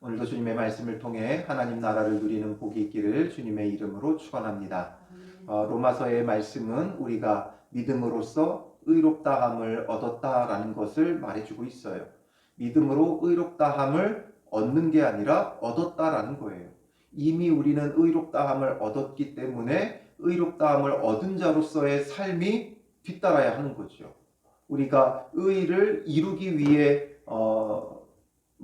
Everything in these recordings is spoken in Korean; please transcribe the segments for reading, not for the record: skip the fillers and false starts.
오늘도 주님의 말씀을 통해 하나님 나라를 누리는 복이 있기를 주님의 이름으로 축원합니다. 로마서의 말씀은 우리가 믿음으로써 의롭다함을 얻었다라는 것을 말해주고 있어요. 믿음으로 의롭다함을 얻는 게 아니라 얻었다라는 거예요. 이미 우리는 의롭다함을 얻었기 때문에 의롭다함을 얻은 자로서의 삶이 뒤따라야 하는 거죠. 우리가 의를 이루기 위해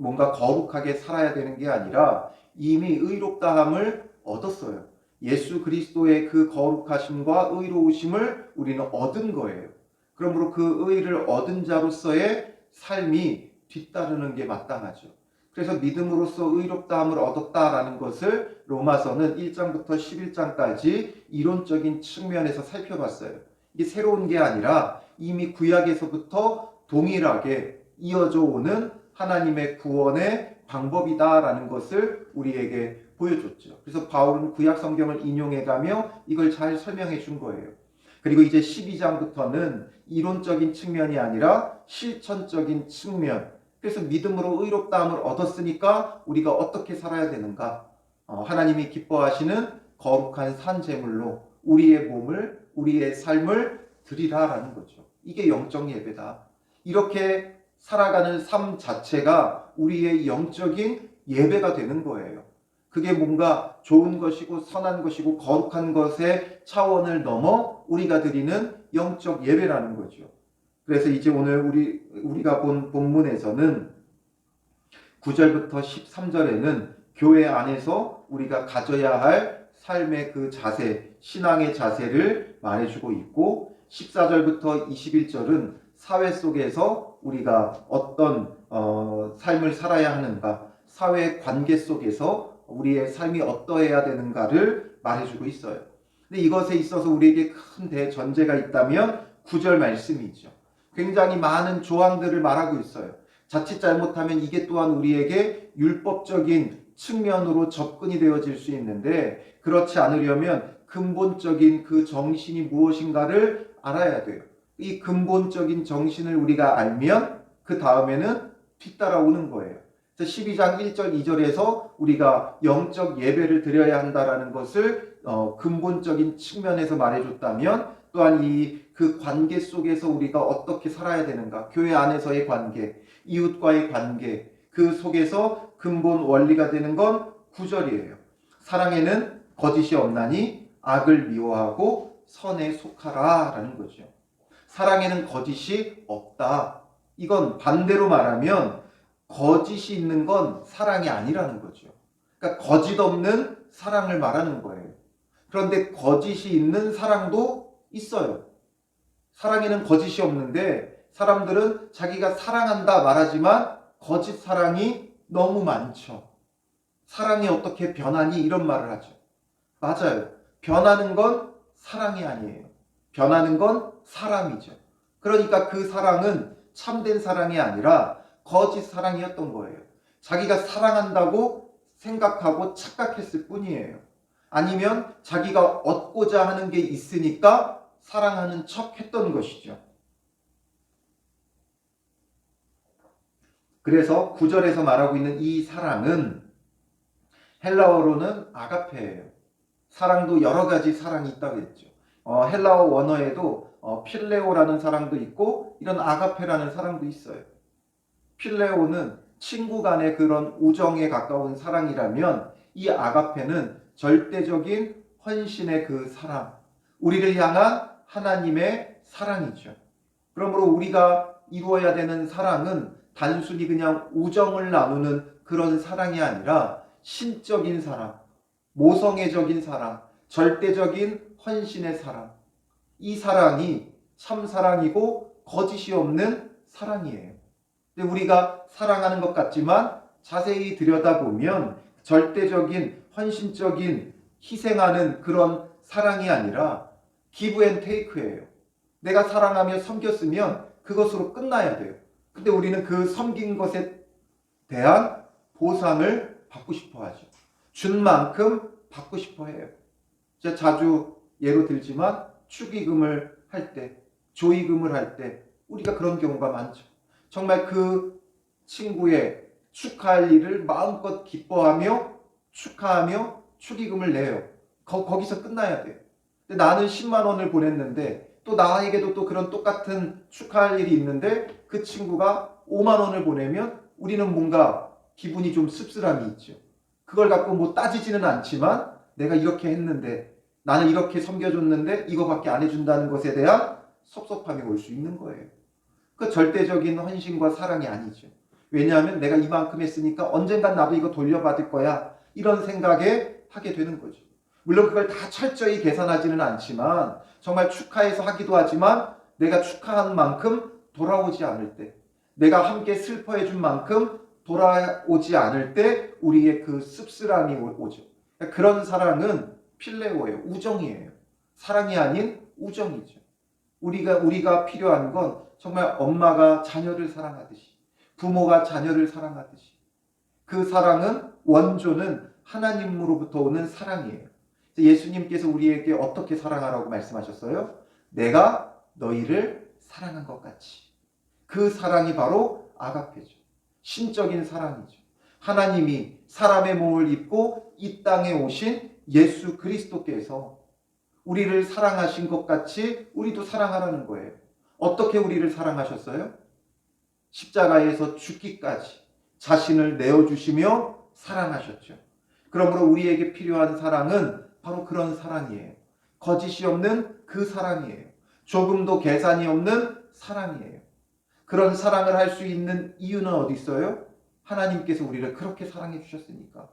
뭔가 거룩하게 살아야 되는 게 아니라 이미 의롭다함을 얻었어요. 예수 그리스도의 그 거룩하심과 의로우심을 우리는 얻은 거예요. 그러므로 그 의를 얻은 자로서의 삶이 뒤따르는 게 마땅하죠. 그래서 믿음으로써 의롭다함을 얻었다라는 것을 로마서는 1장부터 11장까지 이론적인 측면에서 살펴봤어요. 이게 새로운 게 아니라 이미 구약에서부터 동일하게 이어져 오는 하나님의 구원의 방법이다라는 것을 우리에게 보여줬죠. 그래서 바울은 구약 성경을 인용해가며 이걸 잘 설명해 준 거예요. 그리고 이제 12장부터는 이론적인 측면이 아니라 실천적인 측면. 그래서 믿음으로 의롭다함을 얻었으니까 우리가 어떻게 살아야 되는가? 하나님이 기뻐하시는 거룩한 산제물로 우리의 몸을, 우리의 삶을 드리라라는 거죠. 이게 영적 예배다. 이렇게 살아가는 삶 자체가 우리의 영적인 예배가 되는 거예요. 그게 뭔가 좋은 것이고 선한 것이고 거룩한 것의 차원을 넘어 우리가 드리는 영적 예배라는 거죠. 그래서 이제 오늘 우리가 본 본문에서는 9절부터 13절에는 교회 안에서 우리가 가져야 할 삶의 그 자세, 신앙의 자세를 말해주고 있고 14절부터 21절은 사회 속에서 우리가 어떤 삶을 살아야 하는가, 사회 관계 속에서 우리의 삶이 어떠해야 되는가를 말해주고 있어요. 근데 이것에 있어서 우리에게 큰 대전제가 있다면 9절 말씀이죠. 굉장히 많은 조항들을 말하고 있어요. 자칫 잘못하면 이게 또한 우리에게 율법적인 측면으로 접근이 되어질 수 있는데 그렇지 않으려면 근본적인 그 정신이 무엇인가를 알아야 돼요. 이 근본적인 정신을 우리가 알면 그 다음에는 뒤따라오는 거예요. 그래서 12장 1절 2절에서 우리가 영적 예배를 드려야 한다라는 것을 근본적인 측면에서 말해줬다면 또한 그 관계 속에서 우리가 어떻게 살아야 되는가, 교회 안에서의 관계, 이웃과의 관계, 그 속에서 근본 원리가 되는 건 9절이에요. 사랑에는 거짓이 없나니 악을 미워하고 선에 속하라 라는 거죠. 사랑에는 거짓이 없다. 이건 반대로 말하면 거짓이 있는 건 사랑이 아니라는 거죠. 그러니까 거짓 없는 사랑을 말하는 거예요. 그런데 거짓이 있는 사랑도 있어요. 사랑에는 거짓이 없는데 사람들은 자기가 사랑한다 말하지만 거짓 사랑이 너무 많죠. 사랑이 어떻게 변하니 이런 말을 하죠. 맞아요. 변하는 건 사랑이 아니에요. 변하는 건 사람이죠. 그러니까 그 사랑은 참된 사랑이 아니라 거짓 사랑이었던 거예요. 자기가 사랑한다고 생각하고 착각했을 뿐이에요. 아니면 자기가 얻고자 하는 게 있으니까 사랑하는 척 했던 것이죠. 그래서 9절에서 말하고 있는 이 사랑은 헬라어로는 아가페예요. 사랑도 여러 가지 사랑이 있다고 했죠. 헬라어 원어에도 필레오라는 사랑도 있고 이런 아가페라는 사랑도 있어요. 필레오는 친구 간의 그런 우정에 가까운 사랑이라면 이 아가페는 절대적인 헌신의 그 사랑, 우리를 향한 하나님의 사랑이죠. 그러므로 우리가 이루어야 되는 사랑은 단순히 그냥 우정을 나누는 그런 사랑이 아니라 신적인 사랑, 모성애적인 사랑, 절대적인 헌신의 사랑. 이 사랑이 참 사랑이고 거짓이 없는 사랑이에요. 근데 우리가 사랑하는 것 같지만 자세히 들여다보면 절대적인 헌신적인 희생하는 그런 사랑이 아니라 기브 앤 테이크예요. 내가 사랑하며 섬겼으면 그것으로 끝나야 돼요. 근데 우리는 그 섬긴 것에 대한 보상을 받고 싶어 하죠. 준 만큼 받고 싶어 해요. 제가 자주 예로 들지만 축의금을 할 때, 조의금을 할 때 우리가 그런 경우가 많죠. 정말 그 친구의 축하할 일을 마음껏 기뻐하며 축하하며 축의금을 내요. 거기서 끝나야 돼요. 근데 나는 10만 원을 보냈는데 또 나에게도 또 그런 똑같은 축하할 일이 있는데 그 친구가 5만 원을 보내면 우리는 뭔가 기분이 좀 씁쓸함이 있죠. 그걸 갖고 뭐 따지지는 않지만 내가 이렇게 했는데 나는 이렇게 섬겨줬는데 이거밖에 안 해준다는 것에 대한 섭섭함이 올 수 있는 거예요. 그 절대적인 헌신과 사랑이 아니죠. 왜냐하면 내가 이만큼 했으니까 언젠간 나도 이거 돌려받을 거야. 이런 생각에 하게 되는 거죠. 물론 그걸 다 철저히 계산하지는 않지만 정말 축하해서 하기도 하지만 내가 축하한 만큼 돌아오지 않을 때, 내가 함께 슬퍼해 준 만큼 돌아오지 않을 때 우리의 그 씁쓸함이 오죠. 그런 사랑은 필레오예요. 우정이에요. 사랑이 아닌 우정이죠. 우리가 필요한 건 정말 엄마가 자녀를 사랑하듯이, 부모가 자녀를 사랑하듯이, 그 사랑은 원조는 하나님으로부터 오는 사랑이에요. 예수님께서 우리에게 어떻게 사랑하라고 말씀하셨어요? 내가 너희를 사랑한 것 같이. 그 사랑이 바로 아가페죠. 신적인 사랑이죠. 하나님이 사람의 몸을 입고 이 땅에 오신 예수 그리스도께서 우리를 사랑하신 것 같이 우리도 사랑하라는 거예요. 어떻게 우리를 사랑하셨어요? 십자가에서 죽기까지 자신을 내어주시며 사랑하셨죠. 그러므로 우리에게 필요한 사랑은 바로 그런 사랑이에요. 거짓이 없는 그 사랑이에요. 조금도 계산이 없는 사랑이에요. 그런 사랑을 할 수 있는 이유는 어디 있어요? 하나님께서 우리를 그렇게 사랑해 주셨으니까.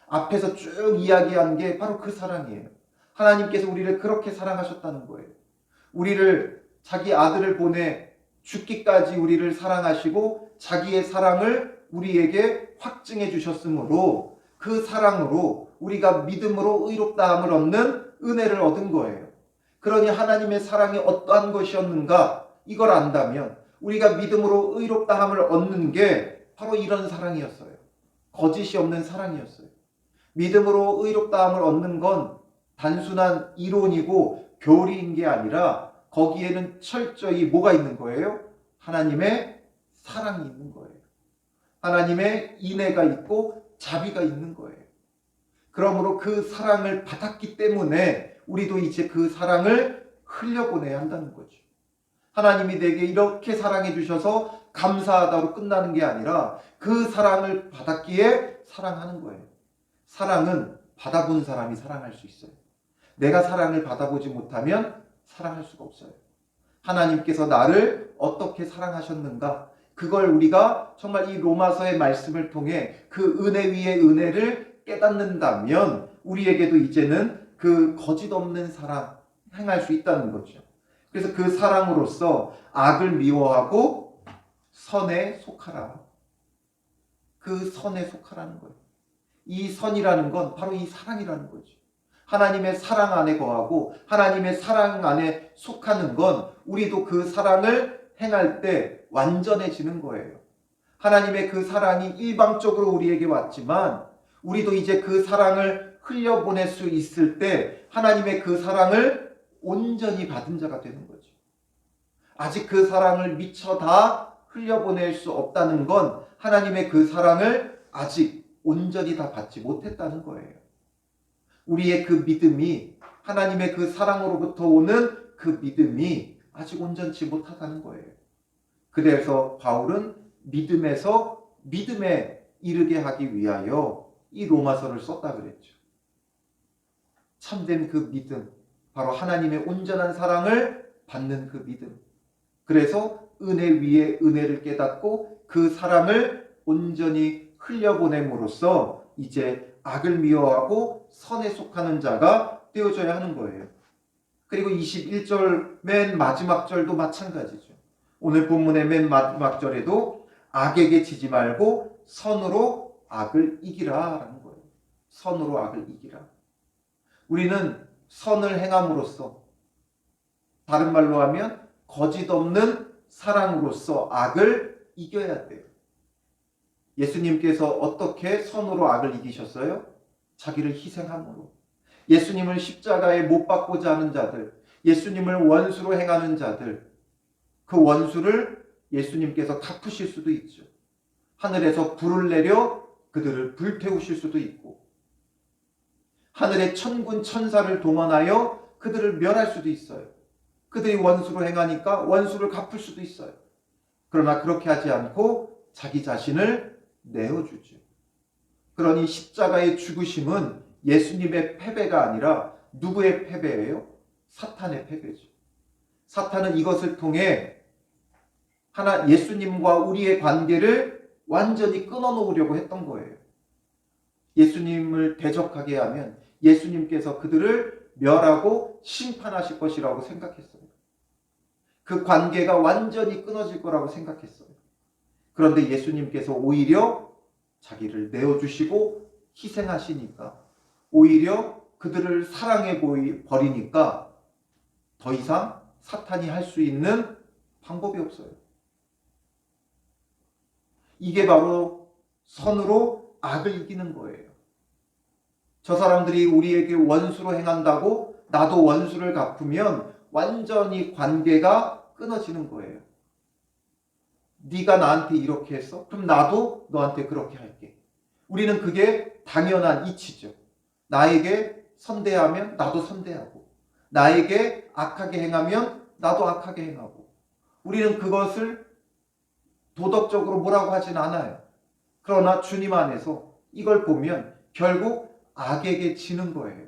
앞에서 쭉 이야기한 게 바로 그 사랑이에요. 하나님께서 우리를 그렇게 사랑하셨다는 거예요. 우리를 자기 아들을 보내 죽기까지 우리를 사랑하시고 자기의 사랑을 우리에게 확증해 주셨으므로 그 사랑으로 우리가 믿음으로 의롭다함을 얻는 은혜를 얻은 거예요. 그러니 하나님의 사랑이 어떠한 것이었는가 이걸 안다면 우리가 믿음으로 의롭다함을 얻는 게 바로 이런 사랑이었어요. 거짓이 없는 사랑이었어요. 믿음으로 의롭다함을 얻는 건 단순한 이론이고 교리인 게 아니라 거기에는 철저히 뭐가 있는 거예요? 하나님의 사랑이 있는 거예요. 하나님의 인애가 있고 자비가 있는 거예요. 그러므로 그 사랑을 받았기 때문에 우리도 이제 그 사랑을 흘려보내야 한다는 거죠. 하나님이 내게 이렇게 사랑해 주셔서 감사하다로 끝나는 게 아니라 그 사랑을 받았기에 사랑하는 거예요. 사랑은 받아본 사람이 사랑할 수 있어요. 내가 사랑을 받아보지 못하면 사랑할 수가 없어요. 하나님께서 나를 어떻게 사랑하셨는가? 그걸 우리가 정말 이 로마서의 말씀을 통해 그 은혜 위에 은혜를 깨닫는다면 우리에게도 이제는 그 거짓 없는 사랑 행할 수 있다는 거죠. 그래서 그 사랑으로서 악을 미워하고 선에 속하라. 그 선에 속하라는 거예요. 이 선이라는 건 바로 이 사랑이라는 거죠. 하나님의 사랑 안에 거하고 하나님의 사랑 안에 속하는 건 우리도 그 사랑을 행할 때 완전해지는 거예요. 하나님의 그 사랑이 일방적으로 우리에게 왔지만 우리도 이제 그 사랑을 흘려보낼 수 있을 때 하나님의 그 사랑을 온전히 받은 자가 되는 거죠. 아직 그 사랑을 미처 다 흘려보낼 수 없다는 건 하나님의 그 사랑을 아직 온전히 다 받지 못했다는 거예요. 우리의 그 믿음이 하나님의 그 사랑으로부터 오는 그 믿음이 아직 온전치 못하다는 거예요. 그래서 바울은 믿음에서 믿음에 이르게 하기 위하여 이 로마서를 썼다 그랬죠. 참된 그 믿음, 바로 하나님의 온전한 사랑을 받는 그 믿음. 그래서 은혜 위에 은혜를 깨닫고 그 사랑을 온전히 흘려보냄으로써 이제 악을 미워하고 선에 속하는 자가 되어져야 하는 거예요. 그리고 21절 맨 마지막 절도 마찬가지죠. 오늘 본문의 맨 마지막 절에도 악에게 지지 말고 선으로 악을 이기라 라는 거예요. 선으로 악을 이기라. 우리는 선을 행함으로써, 다른 말로 하면 거짓 없는 사랑으로서 악을 이겨야 돼요. 예수님께서 어떻게 선으로 악을 이기셨어요? 자기를 희생함으로. 예수님을 십자가에 못 박고자 하는 자들, 예수님을 원수로 행하는 자들, 그 원수를 예수님께서 갚으실 수도 있죠. 하늘에서 불을 내려 그들을 불태우실 수도 있고, 하늘의 천군 천사를 동원하여 그들을 멸할 수도 있어요. 그들이 원수로 행하니까 원수를 갚을 수도 있어요. 그러나 그렇게 하지 않고 자기 자신을 내어주죠. 그러니 십자가의 죽으심은 예수님의 패배가 아니라 누구의 패배예요? 사탄의 패배죠. 사탄은 이것을 통해 예수님과 우리의 관계를 완전히 끊어놓으려고 했던 거예요. 예수님을 대적하게 하면 예수님께서 그들을 멸하고 심판하실 것이라고 생각했어요. 그 관계가 완전히 끊어질 거라고 생각했어요. 그런데 예수님께서 오히려 자기를 내어주시고 희생하시니까, 오히려 그들을 사랑해 버리니까 더 이상 사탄이 할 수 있는 방법이 없어요. 이게 바로 선으로 악을 이기는 거예요. 저 사람들이 우리에게 원수로 행한다고 나도 원수를 갚으면 완전히 관계가 끊어지는 거예요. 네가 나한테 이렇게 했어? 그럼 나도 너한테 그렇게 할게. 우리는 그게 당연한 이치죠. 나에게 선대하면 나도 선대하고, 나에게 악하게 행하면 나도 악하게 행하고, 우리는 그것을 도덕적으로 뭐라고 하진 않아요. 그러나 주님 안에서 이걸 보면 결국 악에게 지는 거예요.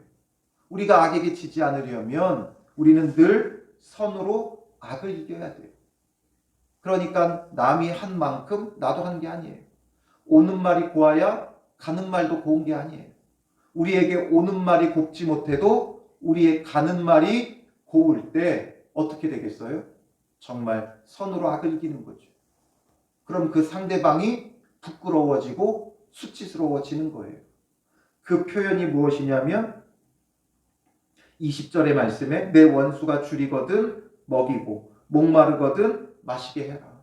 우리가 악에게 지지 않으려면 우리는 늘 선으로 악을 이겨야 돼요. 그러니까 남이 한 만큼 나도 한 게 아니에요. 오는 말이 고와야 가는 말도 고운 게 아니에요. 우리에게 오는 말이 곱지 못해도 우리의 가는 말이 고울 때 어떻게 되겠어요? 정말 선으로 악을 이기는 거죠. 그럼 그 상대방이 부끄러워지고 수치스러워지는 거예요. 그 표현이 무엇이냐면 20절의 말씀에 내 원수가 줄이거든 먹이고 목마르거든 마시게 해라.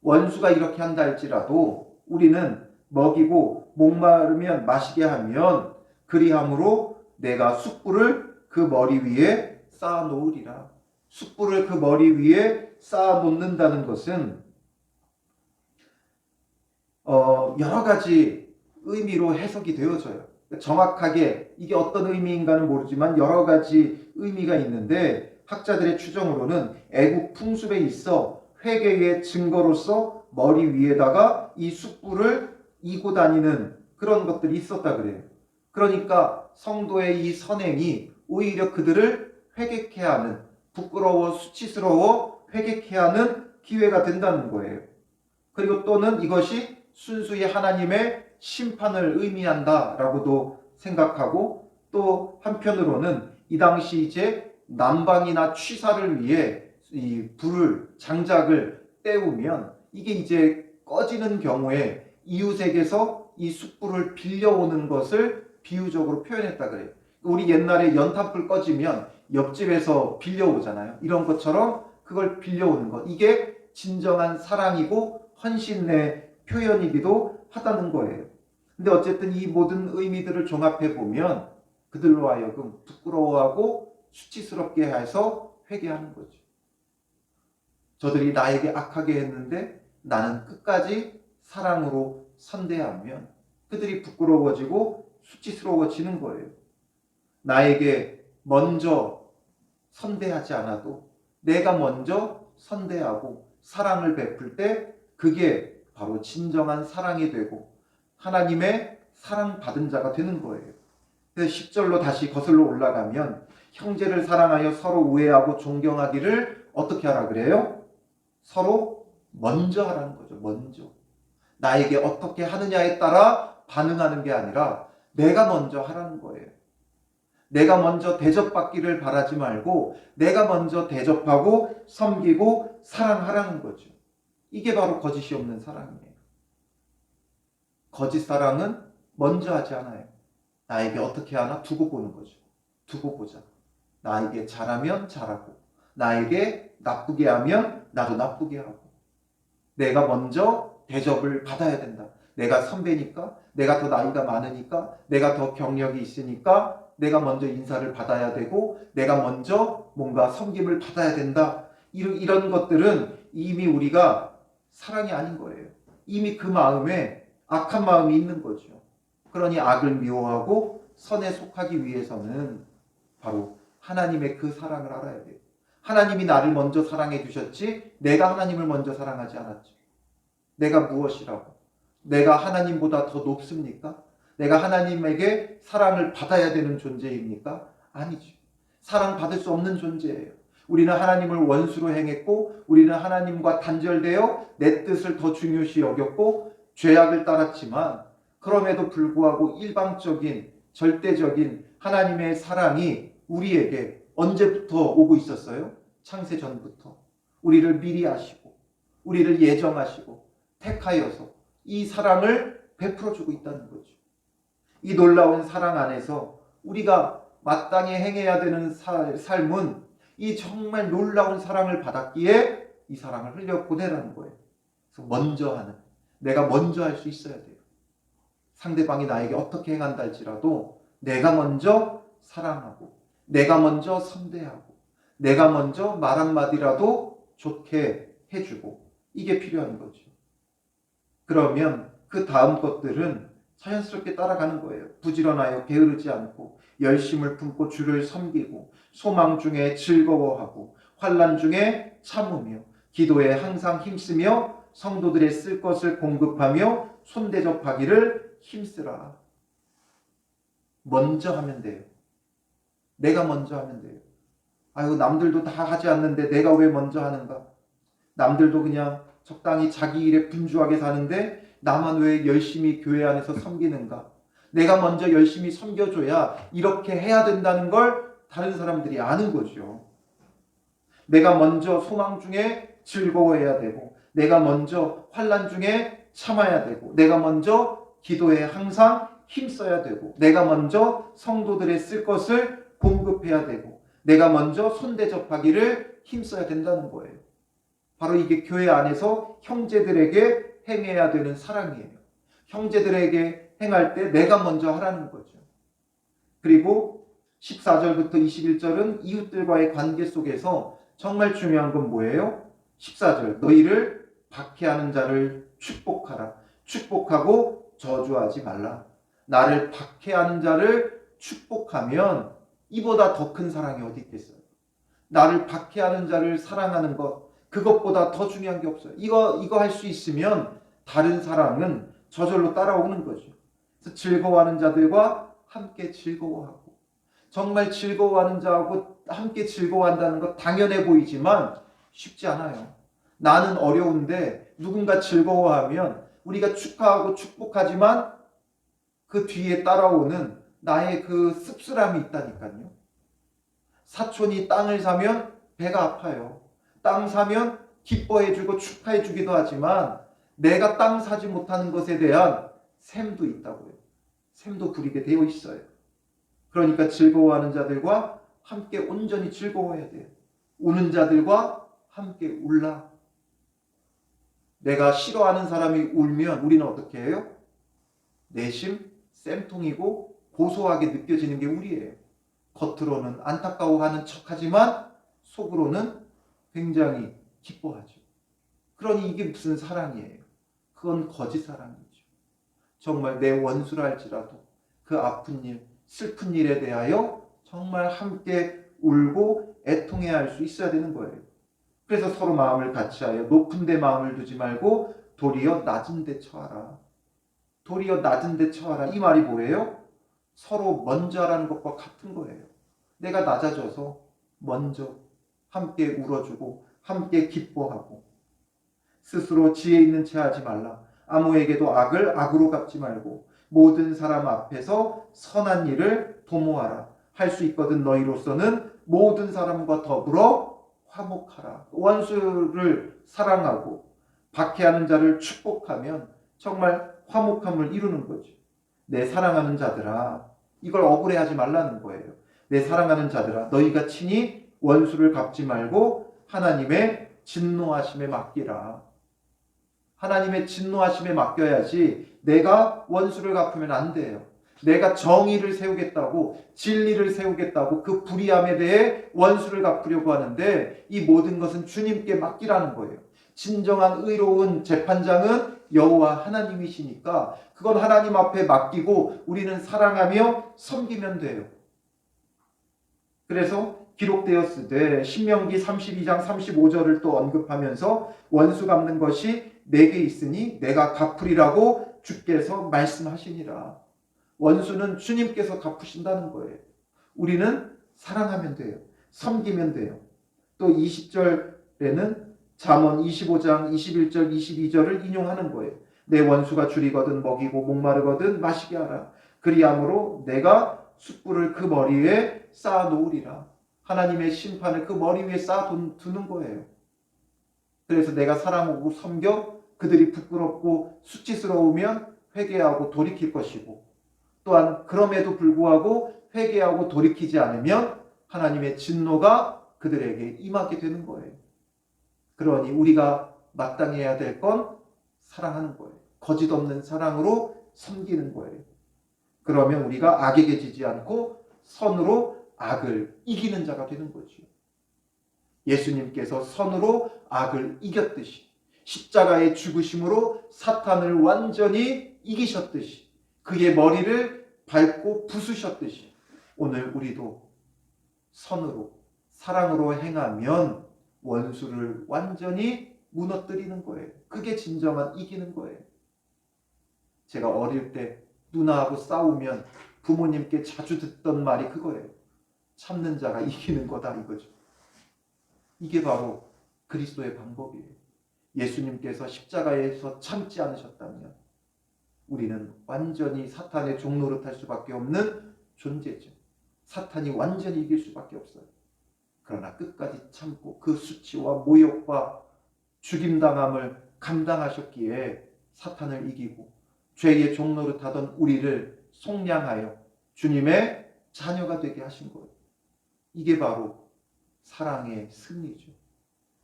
원수가 이렇게 한다 할지라도 우리는 먹이고 목마르면 마시게 하면 그리함으로 내가 숯불을 그 머리 위에 쌓아 놓으리라. 숯불을 그 머리 위에 쌓아 놓는다는 것은 여러 가지 의미로 해석이 되어져요. 정확하게 이게 어떤 의미인가는 모르지만 여러 가지 의미가 있는데, 학자들의 추정으로는 애국 풍습에 있어 회개의 증거로서 머리 위에다가 이 숯불을 이고 다니는 그런 것들이 있었다 그래요. 그러니까 성도의 이 선행이 오히려 그들을 회개케 하는, 부끄러워 수치스러워 회개케 하는 기회가 된다는 거예요. 그리고 또는 이것이 순수히 하나님의 심판을 의미한다라고도 생각하고, 또 한편으로는 이 당시 이제 난방이나 취사를 위해 이 불을 장작을 때우면 이게 이제 꺼지는 경우에 이웃에게서 이 숯불을 빌려오는 것을 비유적으로 표현했다 그래요. 우리 옛날에 연탄불 꺼지면 옆집에서 빌려오잖아요. 이런 것처럼 그걸 빌려오는 것, 이게 진정한 사랑이고 헌신의 표현이기도 하다는 거예요. 근데 어쨌든 이 모든 의미들을 종합해 보면 그들로 하여금 부끄러워하고 수치스럽게 해서 회개하는 거죠. 저들이 나에게 악하게 했는데 나는 끝까지 사랑으로 선대하면 그들이 부끄러워지고 수치스러워지는 거예요. 나에게 먼저 선대하지 않아도 내가 먼저 선대하고 사랑을 베풀 때 그게 바로 진정한 사랑이 되고 하나님의 사랑받은 자가 되는 거예요. 그래서 10절로 다시 거슬러 올라가면 형제를 사랑하여 서로 우애하고 존경하기를 어떻게 하라 그래요? 서로 먼저 하라는 거죠. 먼저. 나에게 어떻게 하느냐에 따라 반응하는 게 아니라 내가 먼저 하라는 거예요. 내가 먼저 대접받기를 바라지 말고 내가 먼저 대접하고 섬기고 사랑하라는 거죠. 이게 바로 거짓이 없는 사랑이에요. 거짓 사랑은 먼저 하지 않아요. 나에게 어떻게 하나 두고 보는 거죠. 두고 보자. 나에게 잘하면 잘하고 나에게 나쁘게 하면 나도 나쁘게 하고, 내가 먼저 대접을 받아야 된다. 내가 선배니까, 내가 더 나이가 많으니까, 내가 더 경력이 있으니까 내가 먼저 인사를 받아야 되고 내가 먼저 뭔가 섬김을 받아야 된다. 이런 것들은 이미 우리가 사랑이 아닌 거예요. 이미 그 마음에 악한 마음이 있는 거죠. 그러니 악을 미워하고 선에 속하기 위해서는 바로 하나님의 그 사랑을 알아야 돼요. 하나님이 나를 먼저 사랑해 주셨지 내가 하나님을 먼저 사랑하지 않았죠. 내가 무엇이라고? 내가 하나님보다 더 높습니까? 내가 하나님에게 사랑을 받아야 되는 존재입니까? 아니죠. 사랑받을 수 없는 존재예요. 우리는 하나님을 원수로 행했고 우리는 하나님과 단절되어 내 뜻을 더 중요시 여겼고 죄악을 따랐지만 그럼에도 불구하고 일방적인 절대적인 하나님의 사랑이 우리에게 언제부터 오고 있었어요? 창세 전부터. 우리를 미리 아시고 우리를 예정하시고 택하여서 이 사랑을 베풀어주고 있다는 거죠. 이 놀라운 사랑 안에서 우리가 마땅히 행해야 되는 삶은 이 정말 놀라운 사랑을 받았기에 이 사랑을 흘려보내라는 거예요. 그래서 먼저 하는, 내가 먼저 할 수 있어야 돼요. 상대방이 나에게 어떻게 행한다 할지라도 내가 먼저 사랑하고 내가 먼저 선대하고 내가 먼저 말 한마디라도 좋게 해주고 이게 필요한 거죠. 그러면 그 다음 것들은 자연스럽게 따라가는 거예요. 부지런하여 게으르지 않고 열심을 품고 주를 섬기고 소망 중에 즐거워하고 환난 중에 참으며 기도에 항상 힘쓰며 성도들의 쓸 것을 공급하며 손대접하기를 힘쓰라. 먼저 하면 돼요. 내가 먼저 하면 돼요. 아이고 남들도 다 하지 않는데 내가 왜 먼저 하는가? 남들도 그냥 적당히 자기 일에 분주하게 사는데 나만 왜 열심히 교회 안에서 섬기는가? 내가 먼저 열심히 섬겨줘야 이렇게 해야 된다는 걸 다른 사람들이 아는 거죠. 내가 먼저 소망 중에 즐거워해야 되고 내가 먼저 환난 중에 참아야 되고 내가 먼저 기도에 항상 힘써야 되고 내가 먼저 성도들의 쓸 것을 공급해야 되고 내가 먼저 손대접하기를 힘써야 된다는 거예요. 바로 이게 교회 안에서 형제들에게 행해야 되는 사랑이에요. 형제들에게 행할 때 내가 먼저 하라는 거죠. 그리고 14절부터 21절은 이웃들과의 관계 속에서 정말 중요한 건 뭐예요? 14절 너희를 박해하는 자를 축복하라. 축복하고 저주하지 말라. 나를 박해하는 자를 축복하면 이보다 더 큰 사랑이 어디 있겠어요? 나를 박해하는 자를 사랑하는 것 그것보다 더 중요한 게 없어요. 이거 할 수 있으면 다른 사랑은 저절로 따라오는 거죠. 그래서 즐거워하는 자들과 함께 즐거워하고 정말 즐거워하는 자하고 함께 즐거워한다는 것 당연해 보이지만 쉽지 않아요. 나는 어려운데 누군가 즐거워하면 우리가 축하하고 축복하지만 그 뒤에 따라오는 나의 그 씁쓸함이 있다니까요. 사촌이 땅을 사면 배가 아파요. 땅 사면 기뻐해주고 축하해주기도 하지만 내가 땅 사지 못하는 것에 대한 샘도 있다고요. 샘도 부리게 되어 있어요. 그러니까 즐거워하는 자들과 함께 온전히 즐거워해야 돼요. 우는 자들과 함께 울라. 내가 싫어하는 사람이 울면 우리는 어떻게 해요? 내심 쌤통이고 고소하게 느껴지는 게 우리예요. 겉으로는 안타까워하는 척하지만 속으로는 굉장히 기뻐하죠. 그러니 이게 무슨 사랑이에요? 그건 거짓 사랑이죠. 정말 내 원수라 할지라도 그 아픈 일, 슬픈 일에 대하여 정말 함께 울고 애통해야 할 수 있어야 되는 거예요. 그래서 서로 마음을 같이하여 높은 데 마음을 두지 말고 도리어 낮은 데 처하라. 도리어 낮은 데 처하라. 이 말이 뭐예요? 서로 먼저 하라는 것과 같은 거예요. 내가 낮아져서 먼저 함께 울어주고 함께 기뻐하고 스스로 지혜 있는 채 하지 말라. 아무에게도 악을 악으로 갚지 말고 모든 사람 앞에서 선한 일을 도모하라. 할 수 있거든 너희로서는 모든 사람과 더불어 화목하라. 원수를 사랑하고 박해하는 자를 축복하면 정말 화목함을 이루는 거죠. 내 사랑하는 자들아, 이걸 억울해하지 말라는 거예요. 내 사랑하는 자들아, 너희가 친히 원수를 갚지 말고 하나님의 진노하심에 맡기라. 하나님의 진노하심에 맡겨야지 내가 원수를 갚으면 안 돼요. 내가 정의를 세우겠다고 진리를 세우겠다고 그 불의함에 대해 원수를 갚으려고 하는데 이 모든 것은 주님께 맡기라는 거예요. 진정한 의로운 재판장은 여호와 하나님이시니까 그건 하나님 앞에 맡기고 우리는 사랑하며 섬기면 돼요. 그래서 기록되었으되 신명기 32장 35절을 또 언급하면서 원수 갚는 것이 내게 있으니 내가 갚으리라고 주께서 말씀하시니라. 원수는 주님께서 갚으신다는 거예요. 우리는 사랑하면 돼요. 섬기면 돼요. 또 20절에는 잠언 25장 21절 22절을 인용하는 거예요. 내 원수가 줄이거든 먹이고 목마르거든 마시게 하라. 그리함으로 내가 숯불을 그 머리 위에 쌓아 놓으리라. 하나님의 심판을 그 머리 위에 쌓아 두는 거예요. 그래서 내가 사랑하고 섬겨 그들이 부끄럽고 수치스러우면 회개하고 돌이킬 것이고, 또한 그럼에도 불구하고 회개하고 돌이키지 않으면 하나님의 진노가 그들에게 임하게 되는 거예요. 그러니 우리가 마땅히 해야 될 건 사랑하는 거예요. 거짓 없는 사랑으로 섬기는 거예요. 그러면 우리가 악에게 지지 않고 선으로 악을 이기는 자가 되는 거죠. 예수님께서 선으로 악을 이겼듯이, 십자가의 죽으심으로 사탄을 완전히 이기셨듯이, 그의 머리를 밟고 부수셨듯이, 오늘 우리도 선으로 사랑으로 행하면 원수를 완전히 무너뜨리는 거예요. 그게 진정한 이기는 거예요. 제가 어릴 때 누나하고 싸우면 부모님께 자주 듣던 말이 그거예요. 참는 자가 이기는 거다, 이거죠. 이게 바로 그리스도의 방법이에요. 예수님께서 십자가에서 참지 않으셨다면 우리는 완전히 사탄의 종노릇할 수밖에 없는 존재죠. 사탄이 완전히 이길 수밖에 없어요. 그러나 끝까지 참고 그 수치와 모욕과 죽임당함을 감당하셨기에 사탄을 이기고 죄의 종노릇하던 우리를 속량하여 주님의 자녀가 되게 하신 거예요. 이게 바로 사랑의 승리죠.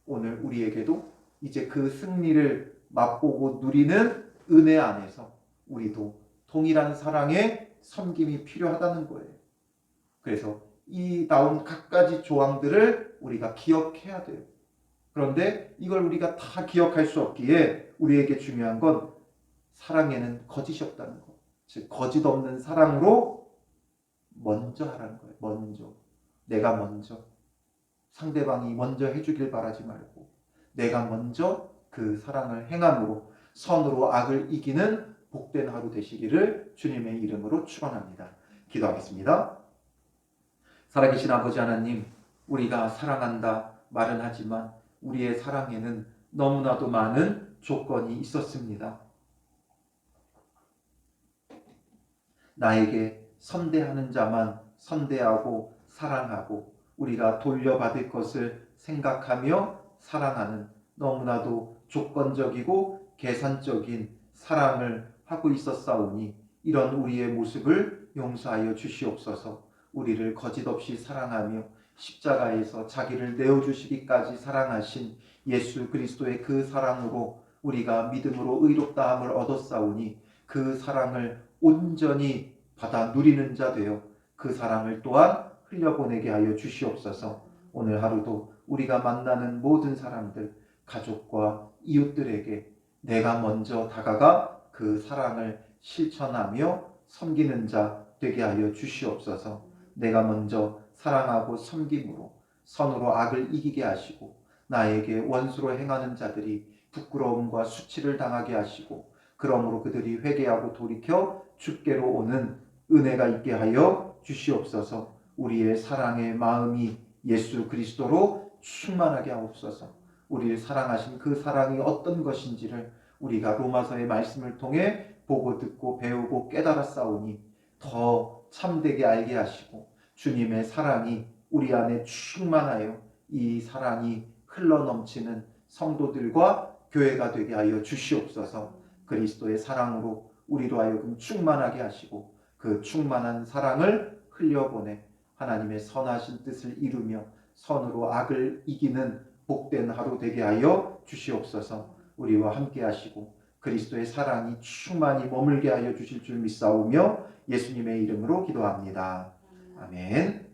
오늘 우리에게도 이제 그 승리를 맛보고 누리는 은혜 안에서 우리도 동일한 사랑의 섬김이 필요하다는 거예요. 그래서 이 나온 각가지 조항들을 우리가 기억해야 돼요. 그런데 이걸 우리가 다 기억할 수 없기에 우리에게 중요한 건 사랑에는 거짓이 없다는 것. 즉 거짓 없는 사랑으로 먼저 하라는 거예요. 먼저. 내가 먼저. 상대방이 먼저 해주길 바라지 말고 내가 먼저 그 사랑을 행함으로 선으로 악을 이기는 복된 하루 되시기를 주님의 이름으로 축원합니다. 기도하겠습니다. 살아계신 아버지 하나님, 우리가 사랑한다 말은 하지만 우리의 사랑에는 너무나도 많은 조건이 있었습니다. 나에게 선대하는 자만 선대하고 사랑하고 우리가 돌려받을 것을 생각하며 사랑하는 너무나도 조건적이고 계산적인 사랑을 하고 있었사오니 이런 우리의 모습을 용서하여 주시옵소서. 우리를 거짓없이 사랑하며 십자가에서 자기를 내어주시기까지 사랑하신 예수 그리스도의 그 사랑으로 우리가 믿음으로 의롭다함을 얻었사오니 그 사랑을 온전히 받아 누리는 자 되어 그 사랑을 또한 흘려보내게 하여 주시옵소서. 오늘 하루도 우리가 만나는 모든 사람들, 가족과 이웃들에게 내가 먼저 다가가 그 사랑을 실천하며 섬기는 자 되게 하여 주시옵소서. 내가 먼저 사랑하고 섬김으로 선으로 악을 이기게 하시고 나에게 원수로 행하는 자들이 부끄러움과 수치를 당하게 하시고 그러므로 그들이 회개하고 돌이켜 주께로 오는 은혜가 있게 하여 주시옵소서. 우리의 사랑의 마음이 예수 그리스도로 충만하게 하옵소서. 우리를 사랑하신 그 사랑이 어떤 것인지를 우리가 로마서의 말씀을 통해 보고 듣고 배우고 깨달았사오니 더 참되게 알게 하시고 주님의 사랑이 우리 안에 충만하여 이 사랑이 흘러넘치는 성도들과 교회가 되게 하여 주시옵소서. 그리스도의 사랑으로 우리로 하여금 충만하게 하시고 그 충만한 사랑을 흘려보내 하나님의 선하신 뜻을 이루며 선으로 악을 이기는 복된 하루 되게 하여 주시옵소서. 우리와 함께 하시고 그리스도의 사랑이 충만히 머물게 하여 주실 줄 믿사오며 예수님의 이름으로 기도합니다. 아멘.